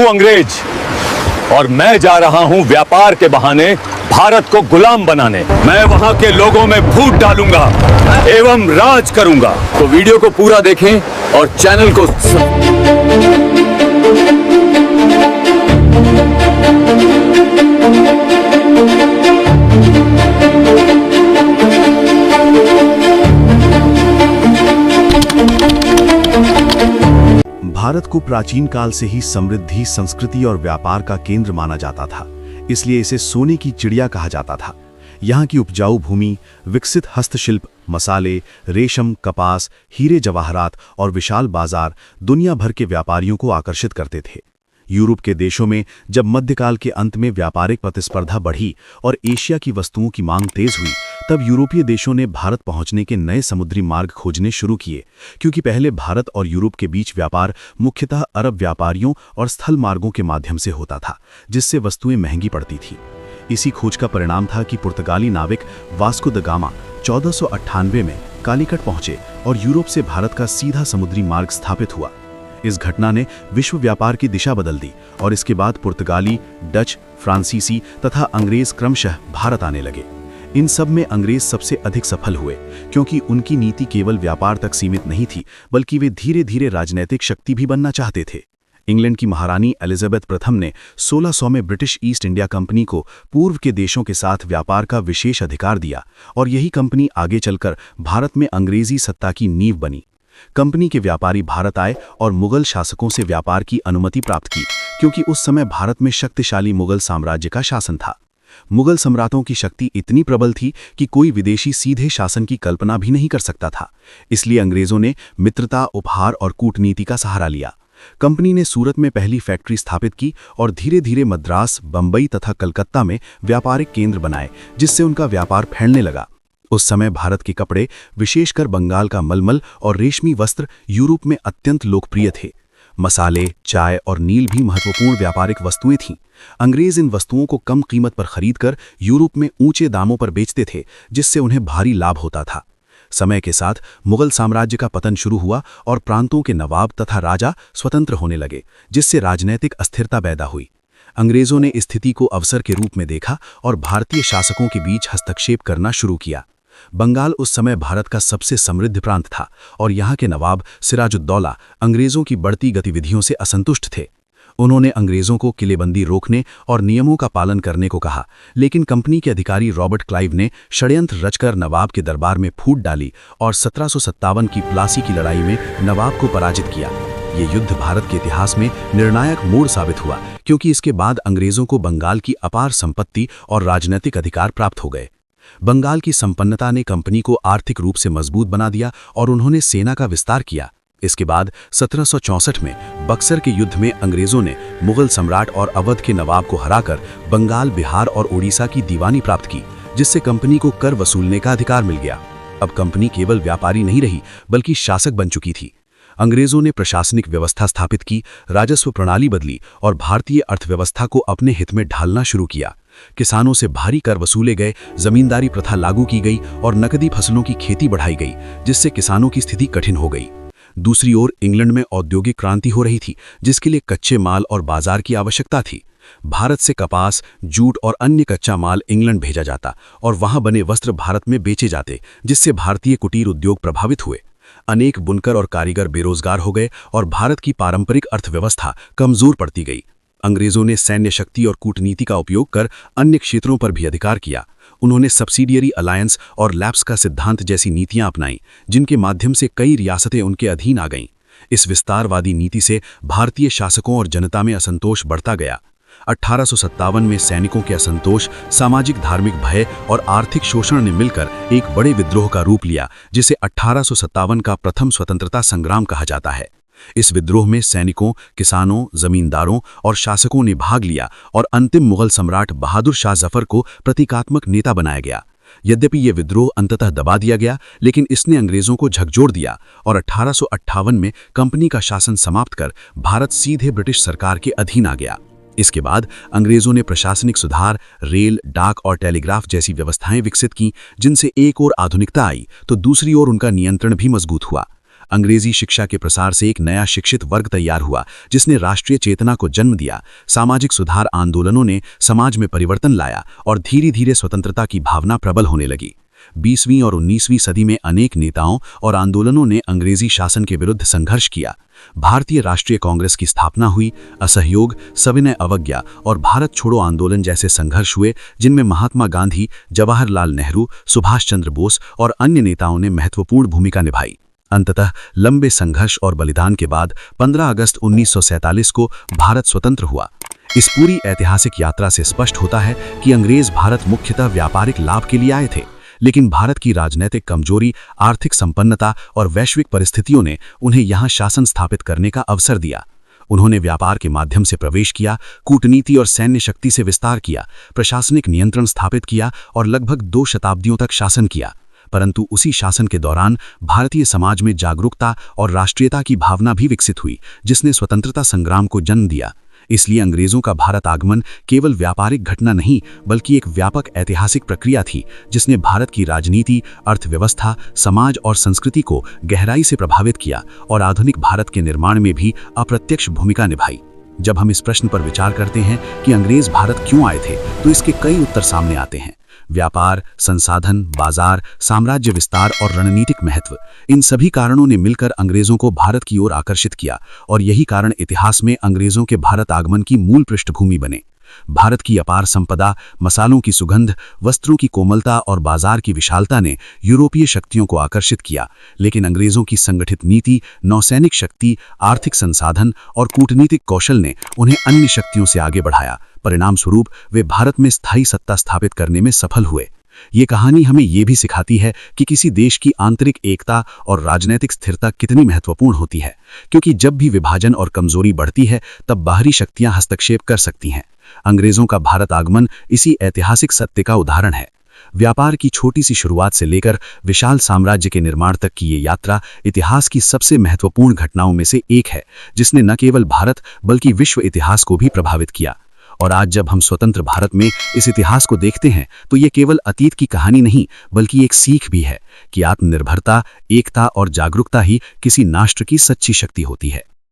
हूं अंग्रेज और मैं जा रहा हूं व्यापार के बहाने भारत को गुलाम बनाने। मैं वहां के लोगों में फूट डालूंगा एवं राज करूंगा। तो वीडियो को पूरा देखें और चैनल को भारत को प्राचीन काल से ही समृद्धि, संस्कृति और व्यापार का केंद्र माना जाता था, इसलिए इसे सोने की चिड़िया कहा जाता था। यहाँ की उपजाऊ भूमि, विकसित हस्तशिल्प, मसाले, रेशम, कपास, हीरे जवाहरात और विशाल बाजार दुनिया भर के व्यापारियों को आकर्षित करते थे। यूरोप के देशों में जब मध्यकाल के अंत में व्यापारिक प्रतिस्पर्धा बढ़ी और एशिया की वस्तुओं की मांग तेज हुई, तब यूरोपीय देशों ने भारत पहुंचने के नए समुद्री मार्ग खोजने शुरू किए, क्योंकि पहले भारत और यूरोप के बीच व्यापार मुख्यतः अरब व्यापारियों और स्थल मार्गों के माध्यम से होता था, जिससे वस्तुएं महंगी पड़ती थी। इसी खोज का परिणाम था कि पुर्तगाली नाविक वास्को द गामा 1498 में कालीकट पहुंचे और यूरोप से भारत का सीधा समुद्री मार्ग स्थापित हुआ। इस घटना ने विश्व व्यापार की दिशा बदल दी और इसके बाद पुर्तगाली, डच, फ्रांसीसी तथा अंग्रेज क्रमशः भारत आने लगे। इन सब में अंग्रेज सबसे अधिक सफल हुए, क्योंकि उनकी नीति केवल व्यापार तक सीमित नहीं थी, बल्कि वे धीरे धीरे राजनैतिक शक्ति भी बनना चाहते थे। इंग्लैंड की महारानी एलिजाबेथ प्रथम ने 1600 में ब्रिटिश ईस्ट इंडिया कंपनी को पूर्व के देशों के साथ व्यापार का विशेष अधिकार दिया और यही कंपनी आगे चलकर भारत में अंग्रेजी सत्ता की नींव बनी। कंपनी के व्यापारी भारत आए और मुगल शासकों से व्यापार की अनुमति प्राप्त की, क्योंकि उस समय भारत में शक्तिशाली मुगल साम्राज्य का शासन था। मुगल सम्राटों की शक्ति इतनी प्रबल थी कि कोई विदेशी सीधे शासन की कल्पना भी नहीं कर सकता था। इसलिए अंग्रेजों ने मित्रता, उपहार और कूटनीति का सहारा लिया। कंपनी ने सूरत में पहली फैक्ट्री स्थापित की और धीरे धीरे मद्रास, बंबई तथा कलकत्ता में व्यापारिक केंद्र बनाए, जिससे उनका व्यापार फैलने लगा। उस समय भारत के कपड़े, विशेषकर बंगाल का मलमल और रेशमी वस्त्र यूरोप में अत्यंत लोकप्रिय थे। मसाले, चाय और नील भी महत्वपूर्ण व्यापारिक वस्तुएं थीं। अंग्रेज इन वस्तुओं को कम कीमत पर खरीदकर यूरोप में ऊंचे दामों पर बेचते थे, जिससे उन्हें भारी लाभ होता था। समय के साथ मुगल साम्राज्य का पतन शुरू हुआ और प्रांतों के नवाब तथा राजा स्वतंत्र होने लगे, जिससे राजनीतिक अस्थिरता पैदा हुई। अंग्रेजों ने स्थिति को अवसर के रूप में देखा और भारतीय शासकों के बीच हस्तक्षेप करना शुरू किया। बंगाल उस समय भारत का सबसे समृद्ध प्रांत था और यहाँ के नवाब सिराजुद्दौला अंग्रेजों की बढ़ती गतिविधियों से असंतुष्ट थे। उन्होंने अंग्रेजों को किलेबंदी रोकने और नियमों का पालन करने को कहा, लेकिन कंपनी के अधिकारी रॉबर्ट क्लाइव ने षड्यंत्र रचकर नवाब के दरबार में फूट डाली और 1757 की प्लासी की लड़ाई में नवाब को पराजित किया। ये युद्ध भारत के इतिहास में निर्णायक मोड़ साबित हुआ, क्योंकि इसके बाद अंग्रेजों को बंगाल की अपार संपत्ति और राजनीतिक अधिकार प्राप्त हो गए। बंगाल की संपन्नता ने कंपनी को आर्थिक रूप से मजबूत बना दिया और उन्होंने सेना का विस्तार किया। इसके बाद 1764 में बक्सर के युद्ध में अंग्रेजों ने मुगल सम्राट और अवध के नवाब को हराकर बंगाल, बिहार और ओडिशा की दीवानी प्राप्त की, जिससे कंपनी को कर वसूलने का अधिकार मिल गया। अब कंपनी केवल व्यापारी नहीं रही, बल्कि शासक बन चुकी थी। अंग्रेजों ने प्रशासनिक व्यवस्था स्थापित की, राजस्व प्रणाली बदली और भारतीय अर्थव्यवस्था को अपने हित में ढालना शुरू किया। किसानों से भारी कर वसूले गए, जमींदारी प्रथा लागू की गई और नकदी फसलों की खेती बढ़ाई गई, जिससे किसानों की स्थिति कठिन हो गई। दूसरी ओर इंग्लैंड में औद्योगिक क्रांति हो रही थी, जिसके लिए कच्चे माल और बाजार की आवश्यकता थी। भारत से कपास, जूट और अन्य कच्चा माल इंग्लैंड भेजा जाता और वहां बने वस्त्र भारत में बेचे जाते, जिससे भारतीय कुटीर उद्योग प्रभावित हुए। अनेक बुनकर और कारीगर बेरोजगार हो गए और भारत की पारंपरिक अर्थव्यवस्था कमजोर पड़ती गई। अंग्रेजों ने सैन्य शक्ति और कूटनीति का उपयोग कर अन्य क्षेत्रों पर भी अधिकार किया। उन्होंने सब्सिडियरी अलायंस और लैप्स का सिद्धांत जैसी नीतियां अपनाईं, जिनके माध्यम से कई रियासतें उनके अधीन आ गईं। इस विस्तारवादी नीति से भारतीय शासकों और जनता में असंतोष बढ़ता गया। 1857 में सैनिकों के असंतोष, सामाजिक धार्मिक भय और आर्थिक शोषण ने मिलकर एक बड़े विद्रोह का रूप लिया, जिसे 1857 का प्रथम स्वतंत्रता संग्राम कहा जाता है। इस विद्रोह में सैनिकों, किसानों, जमींदारों और शासकों ने भाग लिया और अंतिम मुगल सम्राट बहादुर शाह जफर को प्रतीकात्मक नेता बनाया गया। यद्यपि ये विद्रोह अंततः दबा दिया गया, लेकिन इसने अंग्रेजों को झकझोर दिया और 1858 में कंपनी का शासन समाप्त कर भारत सीधे ब्रिटिश सरकार के अधीन आ गया। इसके बाद अंग्रेजों ने प्रशासनिक सुधार, रेल, डाक और टेलीग्राफ जैसी व्यवस्थाएं विकसित की, जिनसे एक ओर आधुनिकता आई तो दूसरी ओर उनका नियंत्रण भी मजबूत हुआ। अंग्रेजी शिक्षा के प्रसार से एक नया शिक्षित वर्ग तैयार हुआ, जिसने राष्ट्रीय चेतना को जन्म दिया। सामाजिक सुधार आंदोलनों ने समाज में परिवर्तन लाया और धीरे धीरे स्वतंत्रता की भावना प्रबल होने लगी। 20वीं और 19वीं सदी में अनेक नेताओं और आंदोलनों ने अंग्रेजी शासन के विरुद्ध संघर्ष किया। भारतीय राष्ट्रीय कांग्रेस की स्थापना हुई, असहयोग, सविनय अवज्ञा और भारत छोड़ो आंदोलन जैसे संघर्ष हुए, जिनमें महात्मा गांधी, जवाहरलाल नेहरू, सुभाष चंद्र बोस और अन्य नेताओं ने महत्वपूर्ण भूमिका निभाई। अंततः लंबे संघर्ष और बलिदान के बाद 15 अगस्त 1947 को भारत स्वतंत्र हुआ। इस पूरी ऐतिहासिक यात्रा से स्पष्ट होता है कि अंग्रेज भारत मुख्यतः व्यापारिक लाभ के लिए आए थे, लेकिन भारत की राजनीतिक कमजोरी, आर्थिक संपन्नता और वैश्विक परिस्थितियों ने उन्हें यहाँ शासन स्थापित करने का अवसर दिया। उन्होंने व्यापार के माध्यम से प्रवेश किया, कूटनीति और सैन्य शक्ति से विस्तार किया, प्रशासनिक नियंत्रण स्थापित किया और लगभग 2 शताब्दियों तक शासन किया। परंतु उसी शासन के दौरान भारतीय समाज में जागरूकता और राष्ट्रीयता की भावना भी विकसित हुई, जिसने स्वतंत्रता संग्राम को जन्म दिया। इसलिए अंग्रेजों का भारत आगमन केवल व्यापारिक घटना नहीं, बल्कि एक व्यापक ऐतिहासिक प्रक्रिया थी, जिसने भारत की राजनीति, अर्थव्यवस्था, समाज और संस्कृति को गहराई से प्रभावित किया और आधुनिक भारत के निर्माण में भी अप्रत्यक्ष भूमिका निभाई। जब हम इस प्रश्न पर विचार करते हैं कि अंग्रेज भारत क्यों आए थे, तो इसके कई उत्तर सामने आते हैं। व्यापार, संसाधन, बाजार, साम्राज्य विस्तार और रणनीतिक महत्व, इन सभी कारणों ने मिलकर अंग्रेजों को भारत की ओर आकर्षित किया और यही कारण इतिहास में अंग्रेजों के भारत आगमन की मूल पृष्ठभूमि बने। भारत की अपार संपदा, मसालों की सुगंध, वस्त्रों की कोमलता और बाजार की विशालता ने यूरोपीय शक्तियों को आकर्षित किया, लेकिन अंग्रेजों की संगठित नीति, नौसैनिक शक्ति, आर्थिक संसाधन और कूटनीतिक कौशल ने उन्हें अन्य शक्तियों से आगे बढ़ाया। परिणाम स्वरूप वे भारत में स्थायी सत्ता स्थापित करने में सफल हुए। ये कहानी हमें ये भी सिखाती है कि किसी देश की आंतरिक एकता और राजनीतिक स्थिरता कितनी महत्वपूर्ण होती है, क्योंकि जब भी विभाजन और कमजोरी बढ़ती है, तब बाहरी शक्तियां हस्तक्षेप कर सकती हैं। अंग्रेजों का भारत आगमन इसी ऐतिहासिक सत्य का उदाहरण है। व्यापार की छोटी सी शुरुआत से लेकर विशाल साम्राज्य के निर्माण तक की ये यात्रा इतिहास की सबसे महत्वपूर्ण घटनाओं में से एक है, जिसने न केवल भारत बल्कि विश्व इतिहास को भी प्रभावित किया। और आज जब हम स्वतंत्र भारत में इस इतिहास को देखते हैं, तो ये केवल अतीत की कहानी नहीं, बल्कि एक सीख भी है कि आत्मनिर्भरता, एकता और जागरूकता ही किसी राष्ट्र की सच्ची शक्ति होती है।